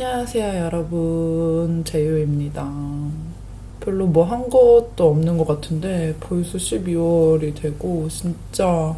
안녕하세요 여러분, 제이유입니다. 별로 뭐 한 것도 없는 것 같은데 벌써 12월이 되고 진짜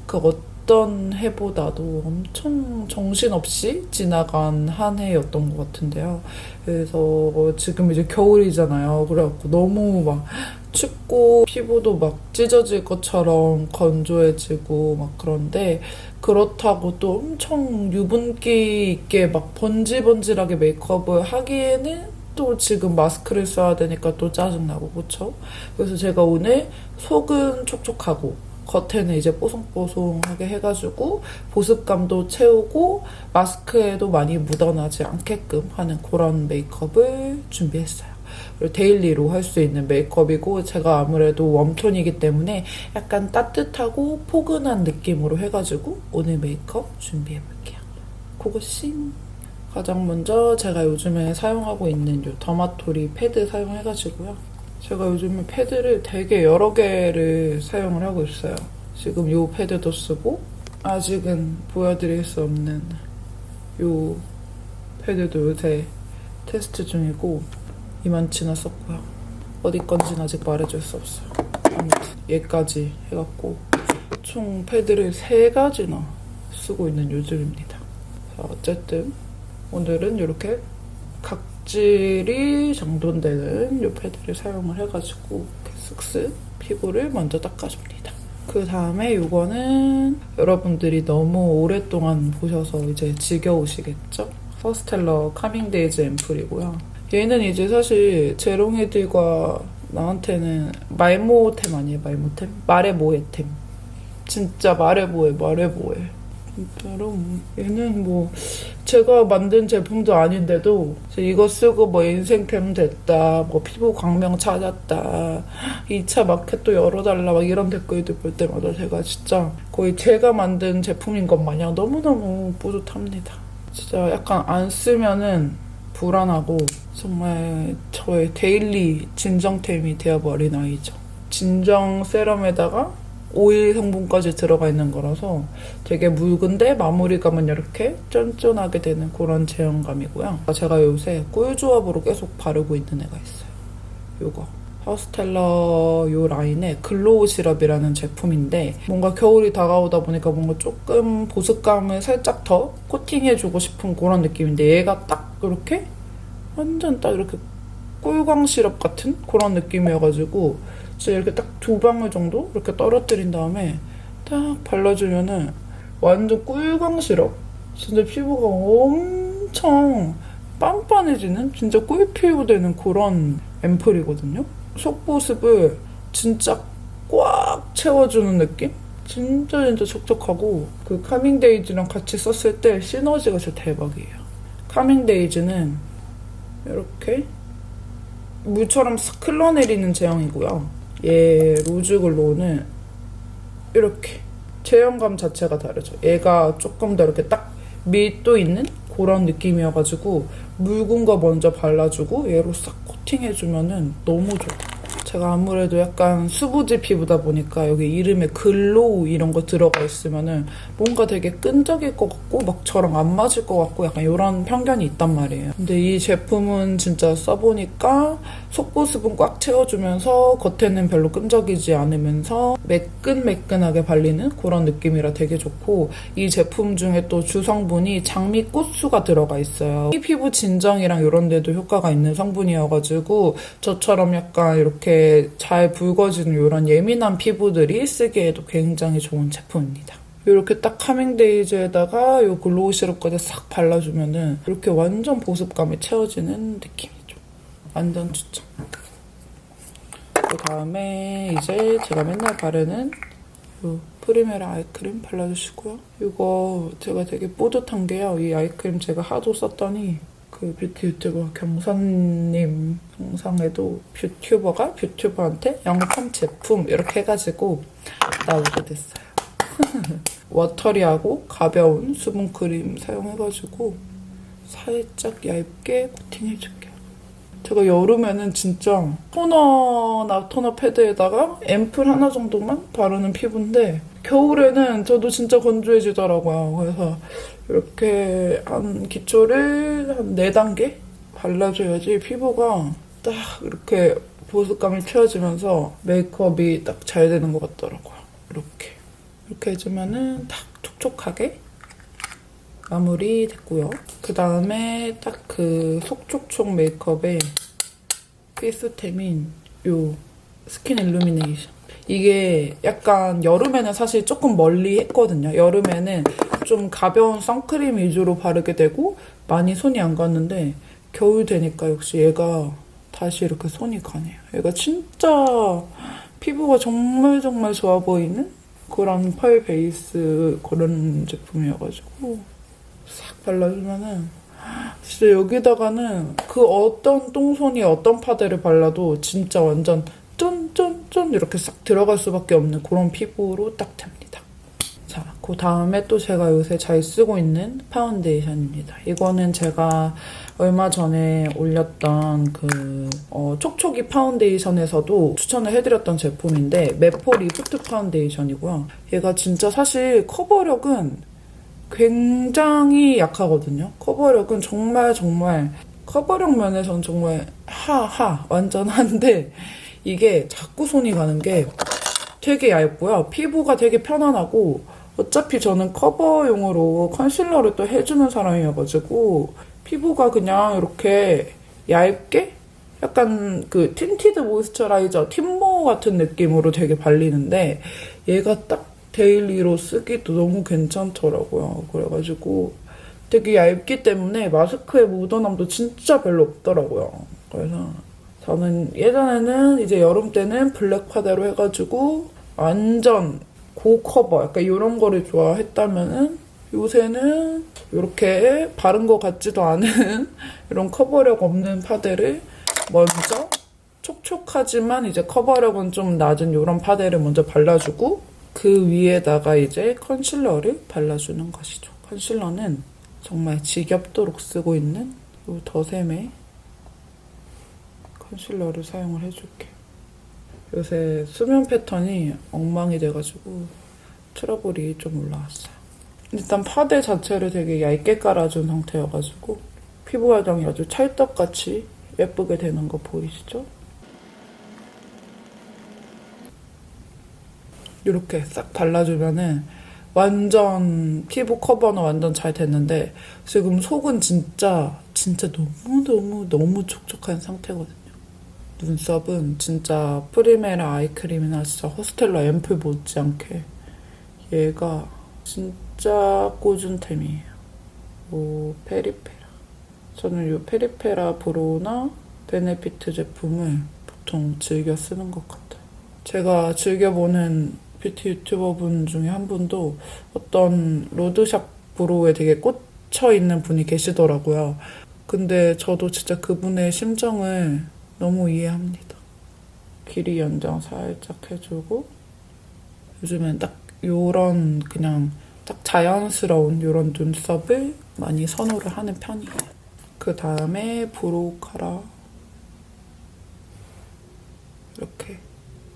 그 어떤 해보다도 엄청 정신없이 지나간 한 해였던 것 같은데요. 그래서 지금 이제 겨울이잖아요. 그래갖고 너무 막 춥고 피부도 막 찢어질 것처럼 건조해지고 막 그런데, 그렇다고 또 엄청 유분기 있게 막 번질번질하게 메이크업을 하기에는 또 지금 마스크를 써야 되니까 또 짜증나고, 그쵸? 그래서 제가 오늘 속은 촉촉하고 겉에는 이제 뽀송뽀송하게 해가지고 보습감도 채우고 마스크에도 많이 묻어나지 않게끔 하는 그런 메이크업을 준비했어요. 그리고 데일리로 할 수 있는 메이크업이고, 제가 아무래도 웜톤이기 때문에 약간 따뜻하고 포근한 느낌으로 해가지고 오늘 메이크업 준비해볼게요. 고고싱! 가장 먼저 제가 요즘에 사용하고 있는 이 더마토리 패드 사용해가지고요. 제가 요즘에 패드를 되게 여러 개를 사용을 하고 있어요. 지금 이 패드도 쓰고, 아직은 보여드릴 수 없는 이 패드도 요새 테스트 중이고, 이만치나 썼고요. 어디 건지는 아직 말해줄 수 없어요. 아무튼 얘까지 해갖고 총 패드를 3가지나 쓰고 있는 요즘입니다. 자, 어쨌든 오늘은 이렇게 각질이 정돈되는 이 패드를 사용을 해가지고 이렇게 쓱쓱 피부를 먼저 닦아줍니다. 그 다음에 이거는 여러분들이 너무 오랫동안 보셔서 이제 지겨우시겠죠? 퍼스텔러 카밍데이즈 앰플이고요. 얘는 이제 사실 제롱이들과 나한테는 말모템 아니에요? 말모템? 말의 모해템. 진짜 말의 모해, 말의 모해. 진짜로 얘는 뭐 제가 만든 제품도 아닌데도 이거 쓰고 뭐 인생템 됐다, 뭐 피부 광명 찾았다, 2차 마켓 또 열어달라, 막 이런 댓글들 볼 때마다 제가 진짜 거의 제가 만든 제품인 것 마냥 너무너무 뿌듯합니다. 진짜 약간 안 쓰면은 불안하고 정말 저의 데일리 진정템이 되어버린 아이죠. 진정 세럼에다가 오일 성분까지 들어가 있는 거라서 되게 묽은데 마무리감은 이렇게 쫀쫀하게 되는 그런 제형감이고요. 제가 요새 꿀조합으로 계속 바르고 있는 애가 있어요. 요거 퍼스텔러 요 라인의 글로우 시럽이라는 제품인데, 뭔가 겨울이 다가오다 보니까 뭔가 조금 보습감을 살짝 더 코팅해주고 싶은 그런 느낌인데, 얘가 딱 이렇게 완전 딱 이렇게 꿀광 시럽 같은 그런 느낌이어가지고 진짜 이렇게 딱 2방울 정도 이렇게 떨어뜨린 다음에 딱 발라주면은 완전 꿀광 시럽, 진짜 피부가 엄청 빤빤해지는 진짜 꿀피부 되는 그런 앰플이거든요. 속보습을 진짜 꽉 채워주는 느낌? 진짜 촉촉하고, 그 카밍데이즈랑 같이 썼을 때 시너지가 진짜 대박이에요. 카밍데이즈는 이렇게 물처럼 싹 흘러내리는 제형이고요. 얘 로즈글로우는 이렇게 제형감 자체가 다르죠. 얘가 조금 더 이렇게 딱 밀도 있는 그런 느낌이어가지고 묽은 거 먼저 발라주고 얘로 싹 코팅해주면은 너무 좋아요. 제가 아무래도 약간 수부지 피부다 보니까 여기 이름에 글로우 이런 거 들어가 있으면은 뭔가 되게 끈적일 것 같고 막 저랑 안 맞을 것 같고 약간 이런 편견이 있단 말이에요. 근데 이 제품은 진짜 써보니까 속보습은 꽉 채워주면서 겉에는 별로 끈적이지 않으면서 매끈매끈하게 발리는 그런 느낌이라 되게 좋고, 이 제품 중에 또 주성분이 장미꽃수가 들어가 있어요. 이 피부 진정이랑 이런 데도 효과가 있는 성분이어가지고 저처럼 약간 이렇게 잘 붉어지는 이런 예민한 피부들이 쓰기에도 굉장히 좋은 제품입니다. 이렇게 딱 카밍데이즈에다가 이 글로우 시럽까지 싹 발라주면은 이렇게 완전 보습감이 채워지는 느낌이죠. 완전 추천. 그 다음에 이제 제가 맨날 바르는 이 프리메라 아이크림 발라주시고요. 이거 제가 되게 뿌듯한 게요. 이 아이크림 제가 하도 썼더니 그 뷰티 유튜버 경선님 영상에도 뷰튜버가 뷰튜버한테 영상 제품 이렇게 해가지고 나오게 됐어요. 워터리하고 가벼운 수분크림 사용해가지고 살짝 얇게 코팅해줄게요. 제가 여름에는 진짜 토너나 토너 패드에다가 앰플 하나 정도만 바르는 피부인데 겨울에는 저도 진짜 건조해지더라고요. 그래서 이렇게 한 기초를 한 4단계 발라줘야지 피부가 딱 이렇게 보습감이 채워지면서 메이크업이 딱 잘 되는 것 같더라고요. 이렇게 해주면은 딱 촉촉하게 마무리 됐고요. 그 다음에 딱 그 속촉촉 메이크업의 필수템인 요 스킨 일루미네이션. 이게 약간 여름에는 사실 조금 멀리 했거든요. 여름에는 좀 가벼운 선크림 위주로 바르게 되고 많이 손이 안 갔는데 겨울 되니까 역시 얘가 다시 이렇게 손이 가네요. 얘가 진짜 피부가 정말 정말 좋아 보이는 그런 펄 베이스 그런 제품이어가지고 싹 발라주면은 진짜 여기다가는 그 어떤 똥손이 어떤 파데를 발라도 진짜 완전 쫀쫀쫀 이렇게 싹 들어갈 수밖에 없는 그런 피부로 딱 됩니다. 자, 그 다음에 또 제가 요새 잘 쓰고 있는 파운데이션입니다. 이거는 제가 얼마 전에 올렸던 그 촉촉이 파운데이션에서도 추천을 해드렸던 제품인데 메포 리프트 파운데이션이고요. 얘가 진짜 사실 커버력은 굉장히 약하거든요. 커버력은 정말 커버력 면에서는 정말 완전 한데 이게 자꾸 손이 가는 게 되게 얇고요. 피부가 되게 편안하고 어차피 저는 커버용으로 컨실러를 또 해주는 사람이어가지고 피부가 그냥 이렇게 얇게 약간 그 틴티드 모이스처라이저 틴모 같은 느낌으로 되게 발리는데 얘가 딱 데일리로 쓰기도 너무 괜찮더라고요. 그래가지고 되게 얇기 때문에 마스크에 묻어남도 진짜 별로 없더라고요. 그래서 저는 예전에는 이제 여름 때는 블랙 파데로 해가지고 완전 고커버 약간 이런 거를 좋아했다면은 요새는 이렇게 바른 것 같지도 않은 이런 커버력 없는 파데를 먼저 촉촉하지만 이제 커버력은 좀 낮은 이런 파데를 먼저 발라주고 그 위에다가 이제 컨실러를 발라주는 것이죠. 컨실러는 정말 지겹도록 쓰고 있는 이 더샘의 컨실러를 사용을 해줄게요. 요새 수면 패턴이 엉망이 돼가지고 트러블이 좀 올라왔어요. 일단 파데 자체를 되게 얇게 깔아준 상태여가지고 피부 화장이 아주 찰떡같이 예쁘게 되는 거 보이시죠? 이렇게 싹 발라주면은 완전 피부 커버는 완전 잘 됐는데 지금 속은 진짜 너무 촉촉한 상태거든요. 눈썹은 진짜 프리메라 아이크림이나 진짜 호스텔러 앰플 못지않게 얘가 진짜 꽂은템이에요. 요 페리페라. 저는 요 페리페라 브로우나 베네피트 제품을 보통 즐겨 쓰는 것 같아요. 제가 즐겨보는 뷰티 유튜버분 중에 한 분도 어떤 로드샵 브로우에 되게 꽂혀있는 분이 계시더라고요. 근데 저도 진짜 그분의 심정을 너무 이해합니다. 길이 연장 살짝 해주고 요즘엔 딱 요런 그냥 딱 자연스러운 요런 눈썹을 많이 선호를 하는 편이에요. 그 다음에 브로우 카라 이렇게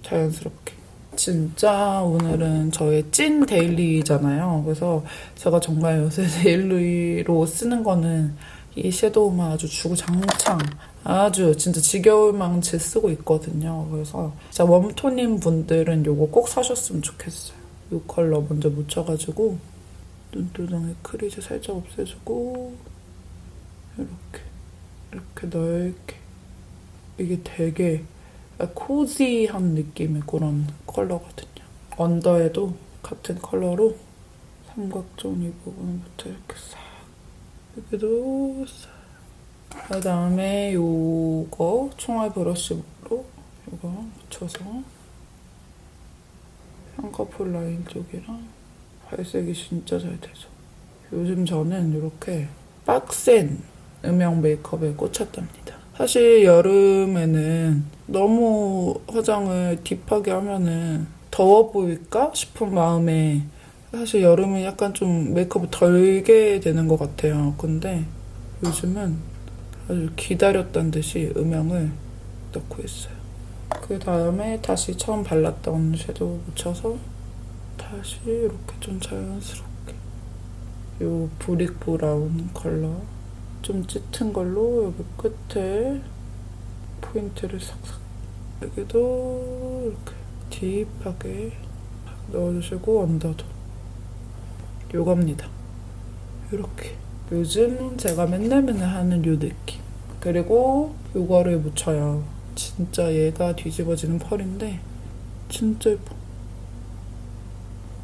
자연스럽게. 진짜 오늘은 저의 찐 데일리잖아요. 그래서 제가 정말 요새 데일리로 쓰는 거는 이 섀도우만 아주 주구장창 아주 진짜 지겨울 망치 쓰고 있거든요. 그래서 진짜 웜톤인 분들은 요거 꼭 사셨으면 좋겠어요. 이 컬러 먼저 묻혀가지고 눈두덩이 크리즈 살짝 없애주고 이렇게 넓게 이게 되게 코지한 느낌의 그런 컬러거든요. 언더에도 같은 컬러로 삼각존 이 부분부터 이렇게 싹 여기도 싹. 그 다음에 요거 총알 브러쉬로 요거 묻혀서 쌍꺼풀 라인 쪽이랑 발색이 진짜 잘 되죠. 요즘 저는 이렇게 빡센 음영 메이크업에 꽂혔답니다. 사실 여름에는 너무 화장을 딥하게 하면은 더워 보일까 싶은 마음에 사실 여름은 약간 좀 메이크업을 덜게 되는 것 같아요. 근데 요즘은 아주 기다렸단 듯이 음영을 넣고 있어요. 그 다음에 다시 처음 발랐던 섀도우 묻혀서 다시 이렇게 좀 자연스럽게 요 브릭 브라운 컬러 좀 짙은 걸로 여기 끝에 포인트를 싹싹, 여기도 이렇게 딥하게 넣어주시고 언더도 요겁니다. 이렇게 요즘 제가 맨날 하는 요 느낌. 그리고 요거를 묻혀요. 진짜 얘가 뒤집어지는 펄인데 진짜 예뻐.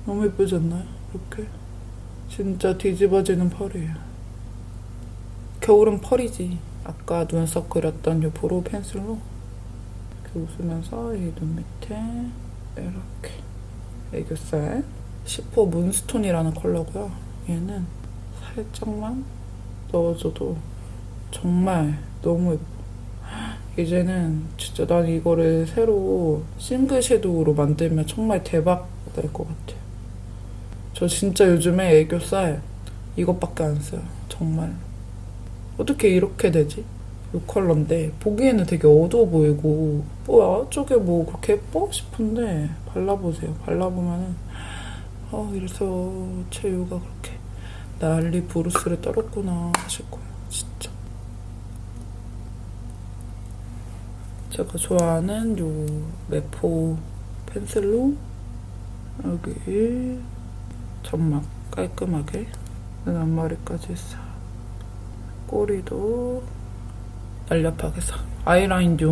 너무 예쁘지 않나요? 이렇게 진짜 뒤집어지는 펄이에요. 겨울은 펄이지. 아까 눈썹 그렸던 요 보로 펜슬로 이렇게 웃으면서 이 눈 밑에 이렇게 애교살 10호 문스톤이라는 컬러고요. 얘는 살짝만 넣어줘도 정말 너무 예뻐. 이제는 진짜 난 이거를 새로 싱글 섀도우로 만들면 정말 대박 날 것 같아요. 저 진짜 요즘에 애교살 이것밖에 안 써요. 정말. 어떻게 이렇게 되지? 이 컬러인데 보기에는 되게 어두워 보이고 뭐야 저게 뭐 그렇게 예뻐? 싶은데 발라보세요. 발라보면은 이래서 채유가 그렇게 난리 부르스를 떨었구나 하실 거예요. 진짜. 제가 좋아하는 요 메포 펜슬로 여기 점막 깔끔하게 눈 앞머리까지 싹, 꼬리도 날렵하게 싹. 아이라인 유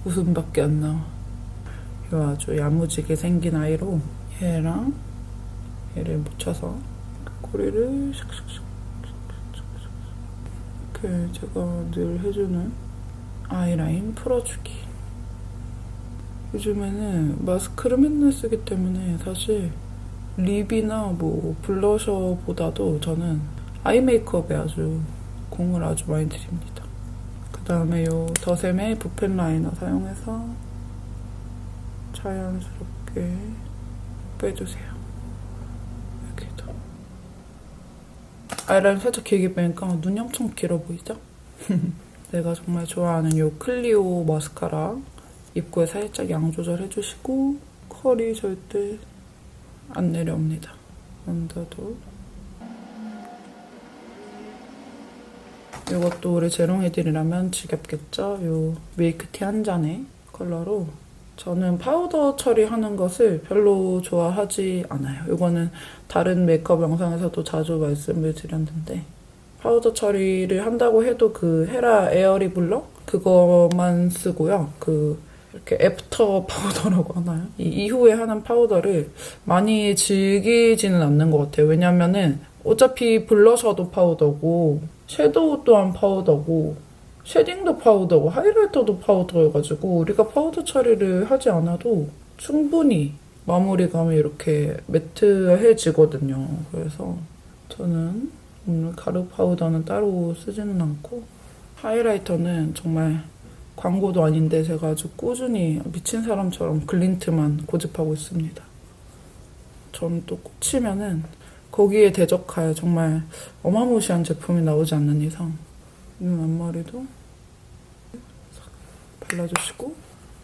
웃음밖에 안 나와. 요 아주 야무지게 생긴 아이로 얘랑 얘를 묻혀서 꼬리를 샥샥샥 이렇게 제가 늘 해주는 아이라인 풀어주기. 요즘에는 마스크를 맨날 쓰기 때문에 사실 립이나 뭐 블러셔보다도 저는 아이 메이크업에 아주 공을 아주 많이 드립니다. 그 다음에 요 더샘의 붓펜 라이너 사용해서 자연스럽게 빼주세요. 여기도. 아이라인 살짝 길게 빼니까 눈이 엄청 길어 보이죠? 내가 정말 좋아하는 요 클리오 마스카라 입구에 살짝 양 조절해주시고 컬이 절대 안 내려옵니다. 언더도. 이것도 우리 재롱이들이라면 지겹겠죠? 요 밀크티 한 잔의 컬러로. 저는 파우더 처리하는 것을 별로 좋아하지 않아요. 이거는 다른 메이크업 영상에서도 자주 말씀을 드렸는데 파우더 처리를 한다고 해도 그 헤라 에어리 블러? 그거만 쓰고요. 이렇게 애프터 파우더라고 하나요? 이 이후에 하는 파우더를 많이 즐기지는 않는 것 같아요. 왜냐면은 어차피 블러셔도 파우더고 섀도우 또한 파우더고 쉐딩도 파우더고 하이라이터도 파우더여가지고 우리가 파우더 처리를 하지 않아도 충분히 마무리감이 이렇게 매트해지거든요. 그래서 저는 오늘 가루 파우더는 따로 쓰지는 않고 하이라이터는 정말 광고도 아닌데 제가 아주 꾸준히 미친 사람처럼 글린트만 고집하고 있습니다. 저는 또 꽂히면은 거기에 대적할 정말 어마무시한 제품이 나오지 않는 이상 눈 앞머리도 싹 발라주시고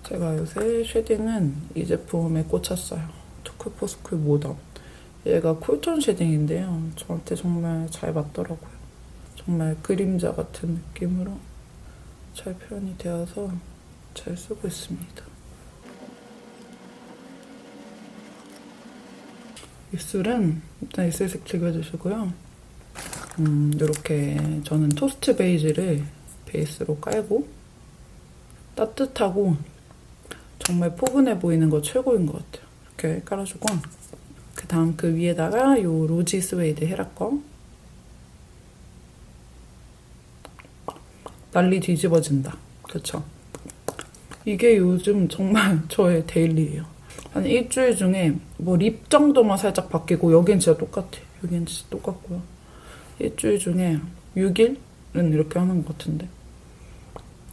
제가 요새 쉐딩은 이 제품에 꽂혔어요. 투쿨포스쿨 모던. 얘가 쿨톤 쉐딩인데요. 저한테 정말 잘 맞더라고요. 정말 그림자 같은 느낌으로 잘 표현이 되어서 잘 쓰고 있습니다. 입술은 일단 입술색 즐겨주시고요. 이렇게 저는 토스트 베이지를 베이스로 깔고 따뜻하고 정말 포근해 보이는 거 최고인 것 같아요. 이렇게 깔아주고 그 다음 그 위에다가 요 로지 스웨이드 헤라 거 난리 뒤집어진다. 그쵸? 이게 요즘 정말 저의 데일리예요. 한 일주일 중에 뭐 립 정도만 살짝 바뀌고 여긴 진짜 똑같아. 여긴 진짜 똑같고요. 일주일 중에 6일은 이렇게 하는 것 같은데.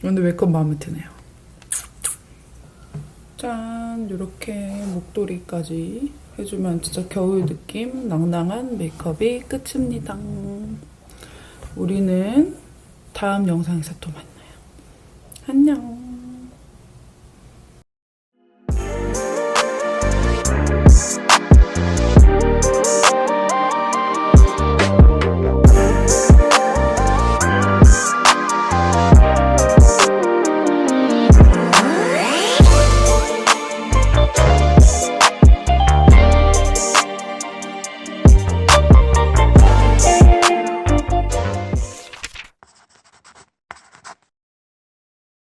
근데 메이크업 마음에 드네요. 짠! 이렇게 목도리까지 해주면 진짜 겨울 느낌 낭낭한 메이크업이 끝입니다. 우리는 다음 영상에서 또 만나요. 안녕!